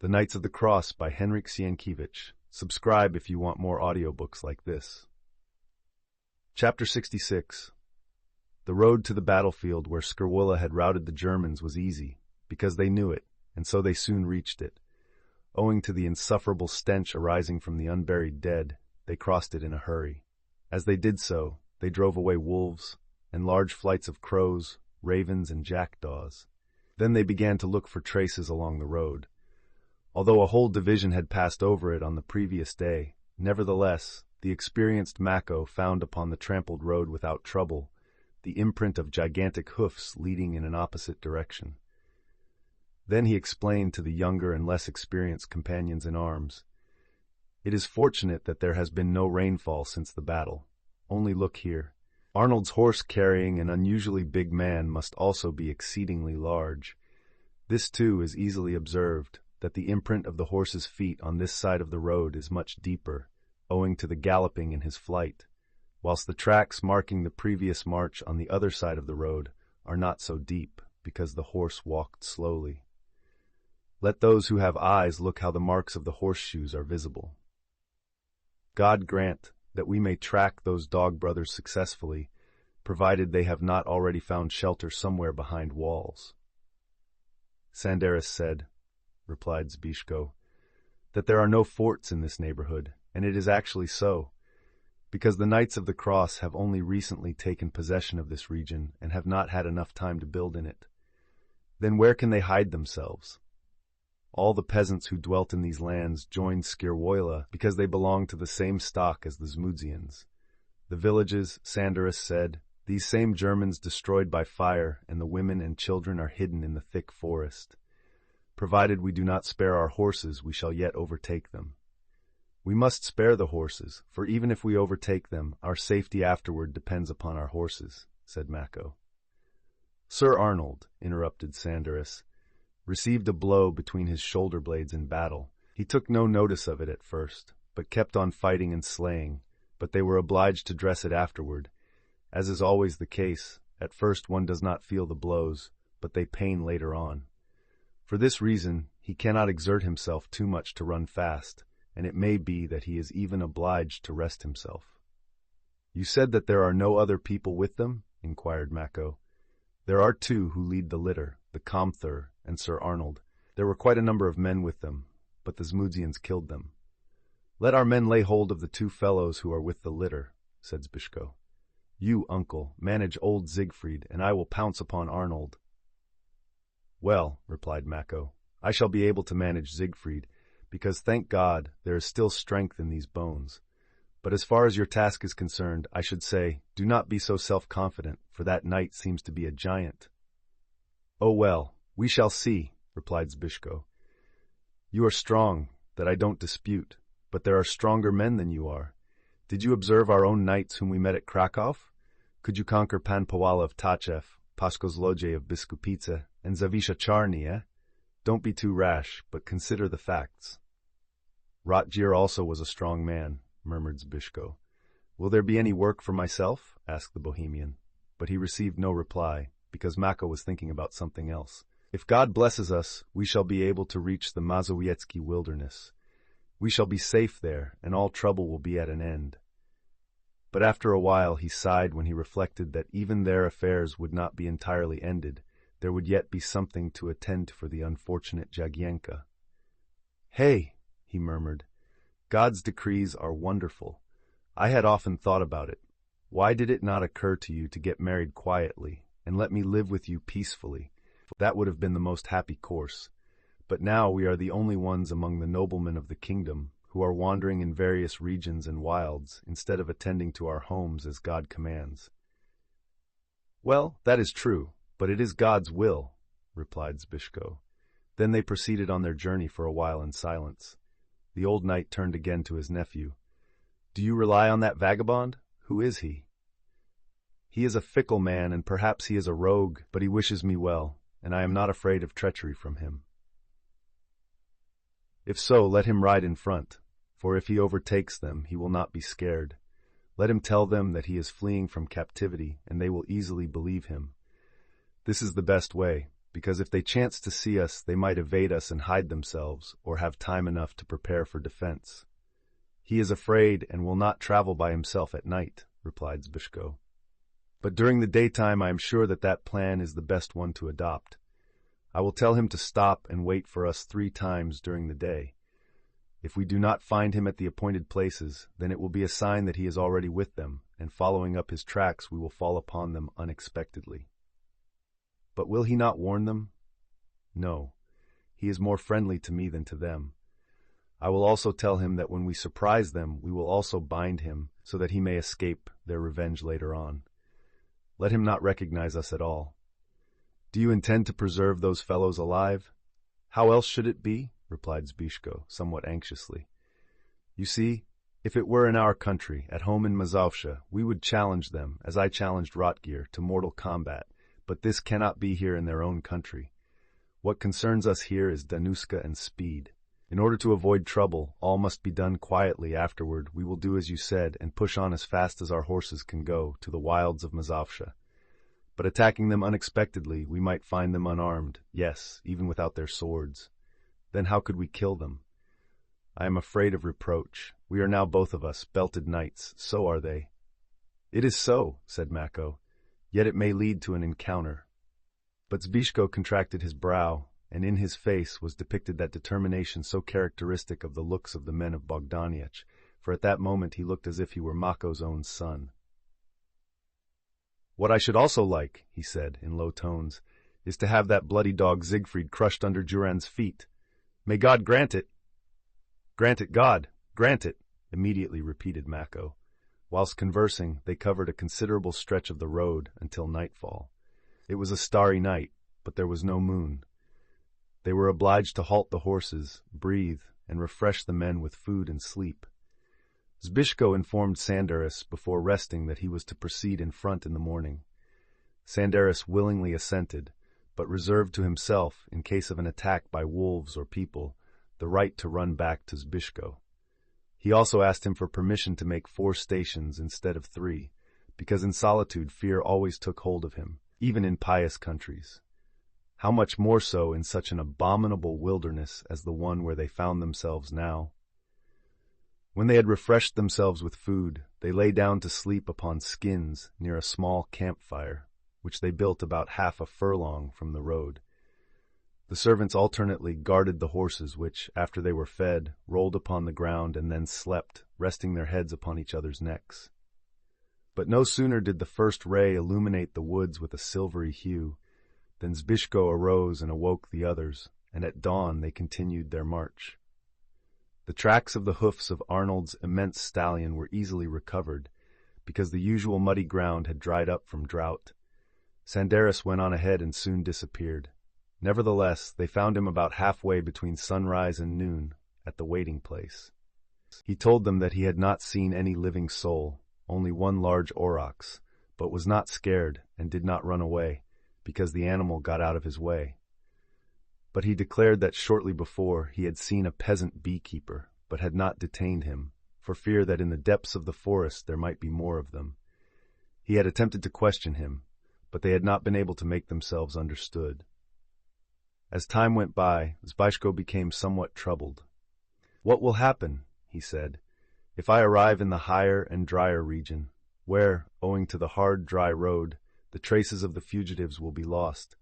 The Knights of the Cross by Henryk Sienkiewicz. Subscribe if you want more audiobooks like this. Chapter 66. The road to the battlefield where Jagiełło had routed the Germans was easy, because they knew it, and so they soon reached it. Owing to the insufferable stench arising from the unburied dead, they crossed it in a hurry. As they did so, they drove away wolves, and large flights of crows, ravens, and jackdaws. Then they began to look for traces along the road. Although a whole division had passed over it on the previous day, nevertheless, the experienced Mako found upon the trampled road without trouble the imprint of gigantic hoofs leading in an opposite direction. Then he explained to the younger and less experienced companions in arms, "It is fortunate that there has been no rainfall since the battle. Only look here. Arnold's horse carrying an unusually big man must also be exceedingly large. This, too, is easily observed, that the imprint of the horse's feet on this side of the road is much deeper, owing to the galloping in his flight, whilst the tracks marking the previous march on the other side of the road are not so deep, because the horse walked slowly. Let those who have eyes look how the marks of the horseshoes are visible. God grant that we may track those dog brothers successfully, provided they have not already found shelter somewhere behind walls." Sanderus said, replied Zbyszko, "that there are no forts in this neighborhood, and it is actually so, because the Knights of the Cross have only recently taken possession of this region and have not had enough time to build in it. Then where can they hide themselves? All the peasants who dwelt in these lands joined Jagiełło because they belonged to the same stock as the Zmudzians. The villages, Sanderus said, these same Germans destroyed by fire, and the women and children are hidden in the thick forest. Provided we do not spare our horses, we shall yet overtake them. We must spare the horses, for even if we overtake them, our safety afterward depends upon our horses," said Mako. "Sir Arnold," interrupted Sanderus, "received a blow between his shoulder blades in battle. He took no notice of it at first, but kept on fighting and slaying, but they were obliged to dress it afterward. As is always the case, at first one does not feel the blows, but they pain later on. For this reason, he cannot exert himself too much to run fast, and it may be that he is even obliged to rest himself." "You said that there are no other people with them?" inquired Mako. "There are two who lead the litter, the Comthur and Sir Arnold. There were quite a number of men with them, but the Zmudzians killed them." "Let our men lay hold of the two fellows who are with the litter," said Zbyszko. "You, uncle, manage old Siegfried, and I will pounce upon Arnold." "Well," replied Mako, "I shall be able to manage Siegfried, because, thank God, there is still strength in these bones. But as far as your task is concerned, I should say, do not be so self-confident, for that knight seems to be a giant." "Oh well, we shall see," replied Zbyszko. "You are strong, that I don't dispute, but there are stronger men than you are. Did you observe our own knights whom we met at Krakow? Could you conquer Pan Pawala of Taczew, Paskozlodziej of Biskupice, and Zawisza Czarny, eh? Don't be too rash, but consider the facts." "Rotgier also was a strong man," murmured Zbyszko. "Will there be any work for myself?" asked the Bohemian, but he received no reply, because Mako was thinking about something else. "If God blesses us, we shall be able to reach the Mazowiecki wilderness. We shall be safe there, and all trouble will be at an end." But after a while he sighed when he reflected that even their affairs would not be entirely ended. There would yet be something to attend to for the unfortunate Jagienka. "Hey," he murmured, "God's decrees are wonderful. I had often thought about it. Why did it not occur to you to get married quietly, and let me live with you peacefully? That would have been the most happy course. But now we are the only ones among the noblemen of the kingdom who are wandering in various regions and wilds, instead of attending to our homes as God commands." "Well, that is true, but it is God's will," replied Zbyszko. Then they proceeded on their journey for a while in silence. The old knight turned again to his nephew. "Do you rely on that vagabond? Who is he?" "He is a fickle man, and perhaps he is a rogue, but he wishes me well, and I am not afraid of treachery from him." "If so, let him ride in front, for if he overtakes them, he will not be scared. Let him tell them that he is fleeing from captivity, and they will easily believe him. This is the best way, because if they chanced to see us, they might evade us and hide themselves, or have time enough to prepare for defense. He is afraid and will not travel by himself at night, replied Zbyszko. But during the daytime I am sure that plan is the best one to adopt. I will tell him to stop and wait for us 3 times during the day. If we do not find him at the appointed places, then it will be a sign that he is already with them, and following up his tracks we will fall upon them unexpectedly. But will he not warn them? No. He is more friendly to me than to them. I will also tell him that when we surprise them, we will also bind him, so that he may escape their revenge later on. Let him not recognize us at all. Do you intend to preserve those fellows alive? How else should it be? Replied Zbyszko, somewhat anxiously. You see, if it were in our country, at home in Mazowsza, we would challenge them, as I challenged Rotgear, to mortal combat, but this cannot be here in their own country. What concerns us here is Danuska and speed. In order to avoid trouble, all must be done quietly. Afterward, we will do as you said, and push on as fast as our horses can go to the wilds of Mazowsza. But attacking them unexpectedly, we might find them unarmed, yes, even without their swords. Then how could we kill them? I am afraid of reproach. We are now both of us belted knights, so are they. It is so, said Mako, yet it may lead to an encounter. But Zbyszko contracted his brow, and in his face was depicted that determination so characteristic of the looks of the men of Bogdaniec, for at that moment he looked as if he were Mako's own son. What I should also like, he said in low tones, is to have that bloody dog Siegfried crushed under Duran's feet. May God grant it! Grant it, God! Grant it! Immediately repeated Mako. Whilst conversing, they covered a considerable stretch of the road until nightfall. It was a starry night, but there was no moon. They were obliged to halt the horses, breathe, and refresh the men with food and sleep. Zbyszko informed Sandaris before resting that he was to proceed in front in the morning. Sandaris willingly assented, but reserved to himself, in case of an attack by wolves or people, the right to run back to Zbyszko. He also asked him for permission to make 4 stations instead of 3, because in solitude fear always took hold of him, even in pious countries. How much more so in such an abominable wilderness as the one where they found themselves now? When they had refreshed themselves with food, they lay down to sleep upon skins near a small campfire, which they built about half a furlong from the road. The servants alternately guarded the horses which, after they were fed, rolled upon the ground and then slept, resting their heads upon each other's necks. But no sooner did the first ray illuminate the woods with a silvery hue, than Zbyszko arose and awoke the others, and at dawn they continued their march. The tracks of the hoofs of Arnold's immense stallion were easily recovered, because the usual muddy ground had dried up from drought. Sandaris went on ahead and soon disappeared. Nevertheless, they found him about halfway between sunrise and noon, at the waiting place. He told them that he had not seen any living soul, only one large aurochs, but was not scared and did not run away, because the animal got out of his way. But he declared that shortly before he had seen a peasant beekeeper, but had not detained him, for fear that in the depths of the forest there might be more of them. He had attempted to question him, but they had not been able to make themselves understood. As time went by, Zbyszko became somewhat troubled. "What will happen," he said, "if I arrive in the higher and drier region, where, owing to the hard, dry road, the traces of the fugitives will be lost?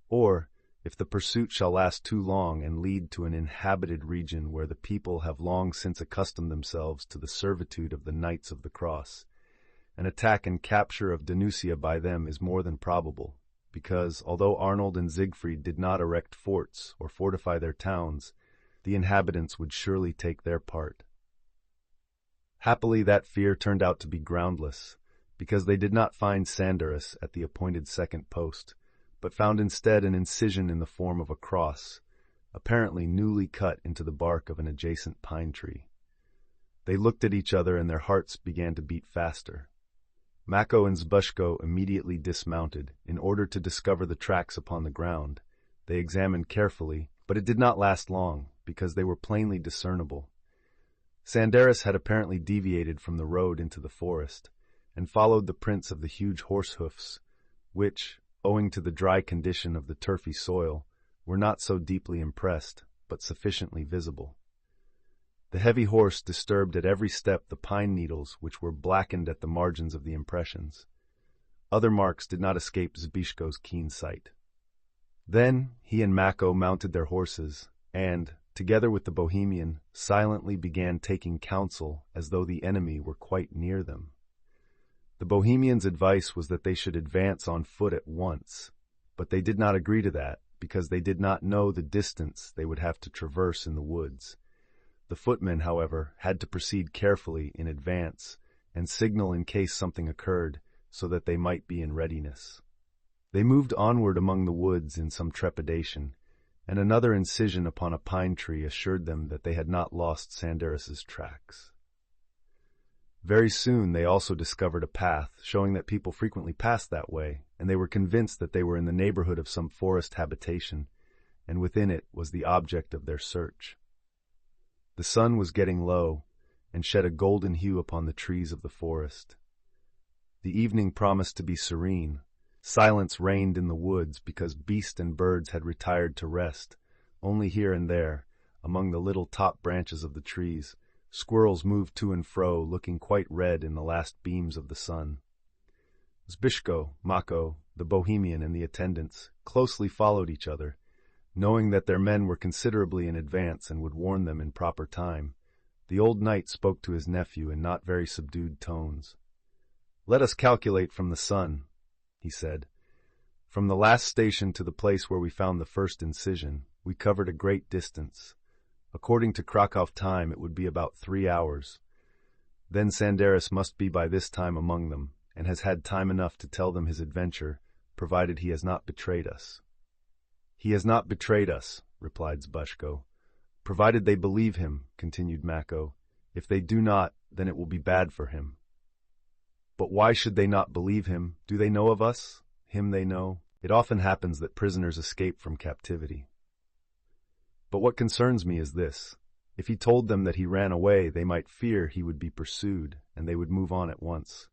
Or, if the pursuit shall last too long and lead to an inhabited region where the people have long since accustomed themselves to the servitude of the Knights of the Cross? An attack and capture of Danusia by them is more than probable, because, although Arnold and Siegfried did not erect forts or fortify their towns, the inhabitants would surely take their part." Happily that fear turned out to be groundless, because they did not find Sandaris at the appointed second post, but found instead an incision in the form of a cross, apparently newly cut into the bark of an adjacent pine tree. They looked at each other and their hearts began to beat faster. Mako and Zbyszko immediately dismounted, in order to discover the tracks upon the ground. They examined carefully, but it did not last long, because they were plainly discernible. Sandaris had apparently deviated from the road into the forest, and followed the prints of the huge horse hoofs, which, owing to the dry condition of the turfy soil, were not so deeply impressed, but sufficiently visible. The heavy horse disturbed at every step the pine needles which were blackened at the margins of the impressions. Other marks did not escape Zbyszko's keen sight. Then he and Mako mounted their horses, and, together with the Bohemian, silently began taking counsel as though the enemy were quite near them. The Bohemian's advice was that they should advance on foot at once, but they did not agree to that because they did not know the distance they would have to traverse in the woods. The footmen, however, had to proceed carefully in advance and signal in case something occurred so that they might be in readiness. They moved onward among the woods in some trepidation, and another incision upon a pine tree assured them that they had not lost Sandaras's tracks. Very soon they also discovered a path showing that people frequently passed that way, and they were convinced that they were in the neighborhood of some forest habitation, and within it was the object of their search. The sun was getting low, and shed a golden hue upon the trees of the forest. The evening promised to be serene. Silence reigned in the woods because beast and birds had retired to rest. Only here and there, among the little top branches of the trees, squirrels moved to and fro, looking quite red in the last beams of the sun. Zbyszko, Mako, the Bohemian, and the attendants closely followed each other, knowing that their men were considerably in advance and would warn them in proper time. The old knight spoke to his nephew in not very subdued tones. "Let us calculate from the sun," he said. "From the last station to the place where we found the first incision, we covered a great distance. According to Krakow time, it would be about 3 hours. Then Sandaras must be by this time among them, and has had time enough to tell them his adventure, provided he has not betrayed us." "He has not betrayed us," replied Zbyszko. "Provided they believe him," continued Mako. "If they do not, then it will be bad for him." "But why should they not believe him? Do they know of us? Him they know? It often happens that prisoners escape from captivity. But what concerns me is this. If he told them that he ran away, they might fear he would be pursued, and they would move on at once.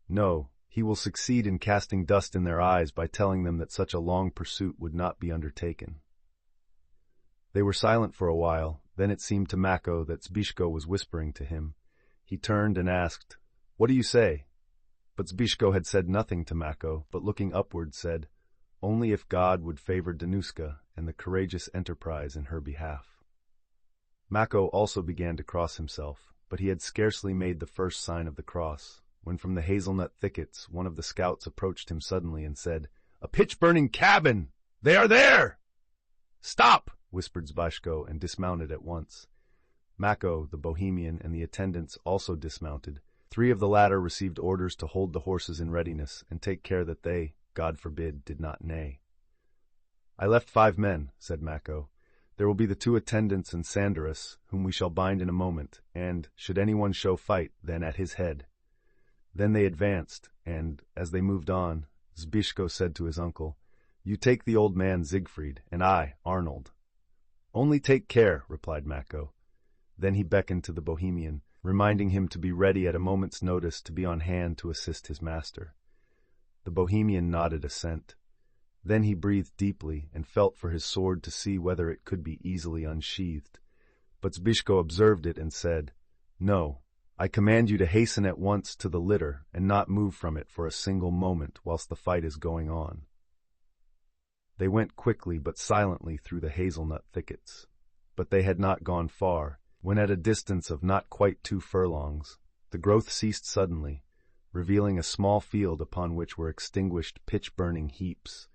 No, he will succeed in casting dust in their eyes by telling them that such a long pursuit would not be undertaken." They were silent for a while. Then it seemed to Mako that Zbyszko was whispering to him. He turned and asked, "What do you say?" But Zbyszko had said nothing to Mako, but looking upward said, "Only if God would favor Danuska and the courageous enterprise in her behalf." Mako also began to cross himself, but he had scarcely made the first sign of the cross, when from the hazelnut thickets one of the scouts approached him suddenly and said, "A pitch-burning cabin! They are there!" "Stop!" whispered Zbyszko, and dismounted at once. Mako, the Bohemian, and the attendants also dismounted. 3 of the latter received orders to hold the horses in readiness and take care that they, God forbid, did not neigh. "I left 5 men," said Mako. "There will be the 2 attendants and Sandaras, whom we shall bind in a moment, and, should anyone show fight, then at his head." Then they advanced, and, as they moved on, Zbyszko said to his uncle, "You take the old man Siegfried, and I, Arnold." "Only take care," replied Mako. Then he beckoned to the Bohemian, reminding him to be ready at a moment's notice to be on hand to assist his master. The Bohemian nodded assent. Then he breathed deeply and felt for his sword to see whether it could be easily unsheathed. But Zbyszko observed it and said, "No, I command you to hasten at once to the litter and not move from it for a single moment whilst the fight is going on." They went quickly but silently through the hazelnut thickets. But they had not gone far, when at a distance of not quite 2 furlongs, the growth ceased suddenly, revealing a small field upon which were extinguished pitch-burning heaps,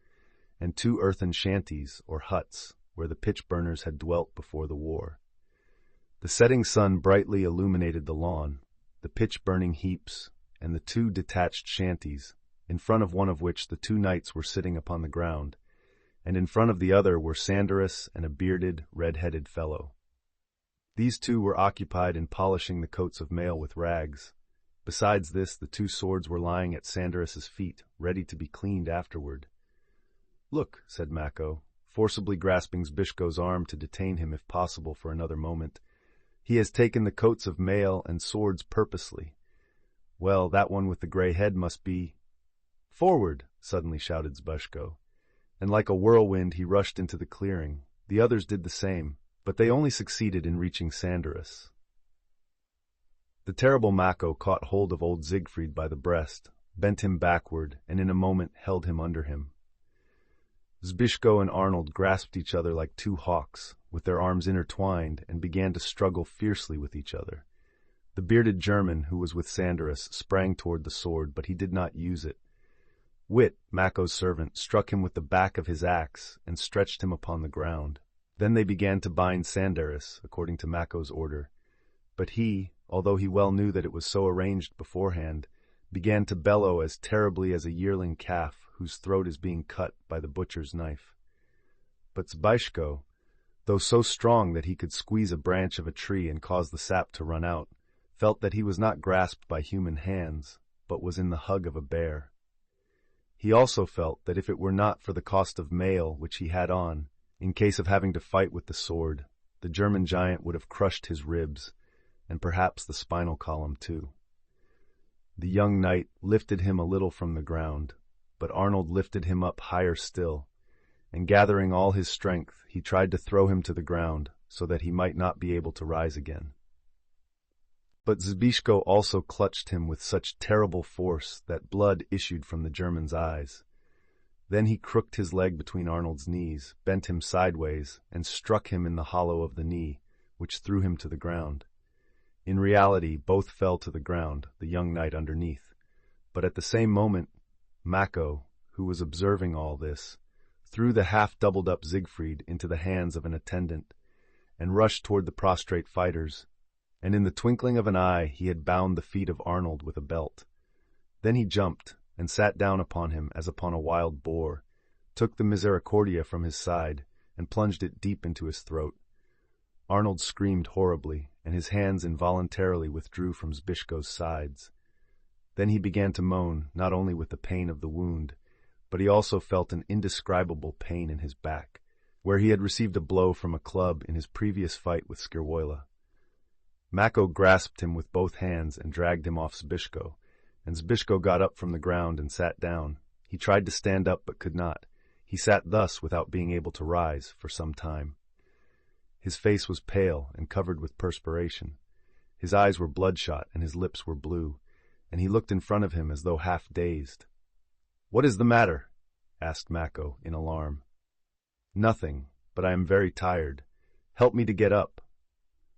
and 2 earthen shanties, or huts, where the pitch-burners had dwelt before the war. The setting sun brightly illuminated the lawn, the pitch-burning heaps, and the 2 detached shanties, in front of one of which the 2 knights were sitting upon the ground, and in front of the other were Sandaras and a bearded, red-headed fellow. These 2 were occupied in polishing the coats of mail with rags. Besides this, the 2 swords were lying at Sandaras's feet, ready to be cleaned afterward. "Look," said Mako, forcibly grasping Zbyszko's arm to detain him if possible for another moment. "He has taken the coats of mail and swords purposely. Well, that one with the grey head must be—" "Forward!" suddenly shouted Zbyszko. And like a whirlwind he rushed into the clearing. The others did the same, but they only succeeded in reaching Sandarus. The terrible Mako caught hold of old Siegfried by the breast, bent him backward, and in a moment held him under him. Zbyszko and Arnold grasped each other like two hawks, with their arms intertwined, and began to struggle fiercely with each other. The bearded German, who was with Sandarus, sprang toward the sword, but he did not use it. Wit, Mako's servant, struck him with the back of his axe and stretched him upon the ground. Then they began to bind Sandarus, according to Mako's order. But he, although he well knew that it was so arranged beforehand, began to bellow as terribly as a yearling calf whose throat is being cut by the butcher's knife. But Zbyszko, though so strong that he could squeeze a branch of a tree and cause the sap to run out, felt that he was not grasped by human hands, but was in the hug of a bear. He also felt that if it were not for the cost of mail which he had on, in case of having to fight with the sword, the German giant would have crushed his ribs, and perhaps the spinal column too. The young knight lifted him a little from the ground, but Arnold lifted him up higher still, and gathering all his strength, he tried to throw him to the ground so that he might not be able to rise again. But Zbyszko also clutched him with such terrible force that blood issued from the German's eyes. Then he crooked his leg between Arnold's knees, bent him sideways, and struck him in the hollow of the knee, which threw him to the ground. In reality, both fell to the ground, the young knight underneath. But at the same moment, Mako, who was observing all this, threw the half-doubled-up Siegfried into the hands of an attendant, and rushed toward the prostrate fighters, and in the twinkling of an eye he had bound the feet of Arnold with a belt. Then he jumped, and sat down upon him as upon a wild boar, took the misericordia from his side, and plunged it deep into his throat. Arnold screamed horribly, and his hands involuntarily withdrew from Zbyszko's sides. Then he began to moan, not only with the pain of the wound, but he also felt an indescribable pain in his back, where he had received a blow from a club in his previous fight with Skierwalla. Mako grasped him with both hands and dragged him off Zbyszko, and Zbyszko got up from the ground and sat down. He tried to stand up but could not. He sat thus without being able to rise for some time. His face was pale and covered with perspiration. His eyes were bloodshot and his lips were blue, and he looked in front of him as though half dazed. "What is the matter?" asked Mako in alarm. "Nothing, but I am very tired. Help me to get up."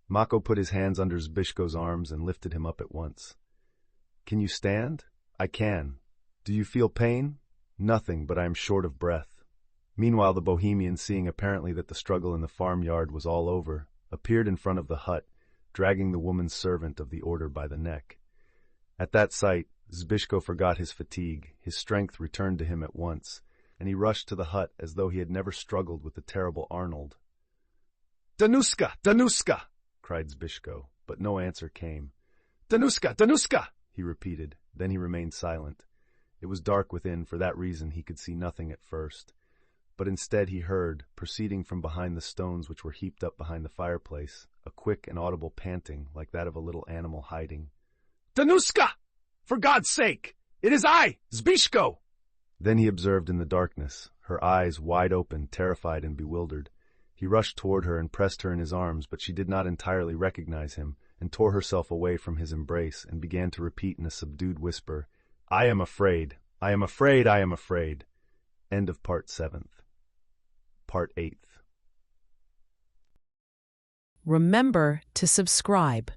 Mako put his hands under Zbyszko's arms and lifted him up at once. "Can you stand?" "I can." "Do you feel pain?" "Nothing, but I am short of breath." Meanwhile the Bohemian, seeing apparently that the struggle in the farmyard was all over, appeared in front of the hut, dragging the woman's servant of the order by the neck. At that sight, Zbyszko forgot his fatigue, his strength returned to him at once, and he rushed to the hut as though he had never struggled with the terrible Arnold. "Danuska! Danuska!" cried Zbyszko, but no answer came. "Danuska! Danuska!" he repeated. Then he remained silent. It was dark within, for that reason he could see nothing at first. But instead he heard, proceeding from behind the stones which were heaped up behind the fireplace, a quick and audible panting like that of a little animal hiding. "Danuska! For God's sake! It is I, Zbyszko!" Then he observed in the darkness, her eyes wide open, terrified and bewildered. He rushed toward her and pressed her in his arms, but she did not entirely recognize him, and tore herself away from his embrace, and began to repeat in a subdued whisper, "I am afraid, I am afraid, I am afraid." End of Part 7th. Part 8th. Remember to subscribe.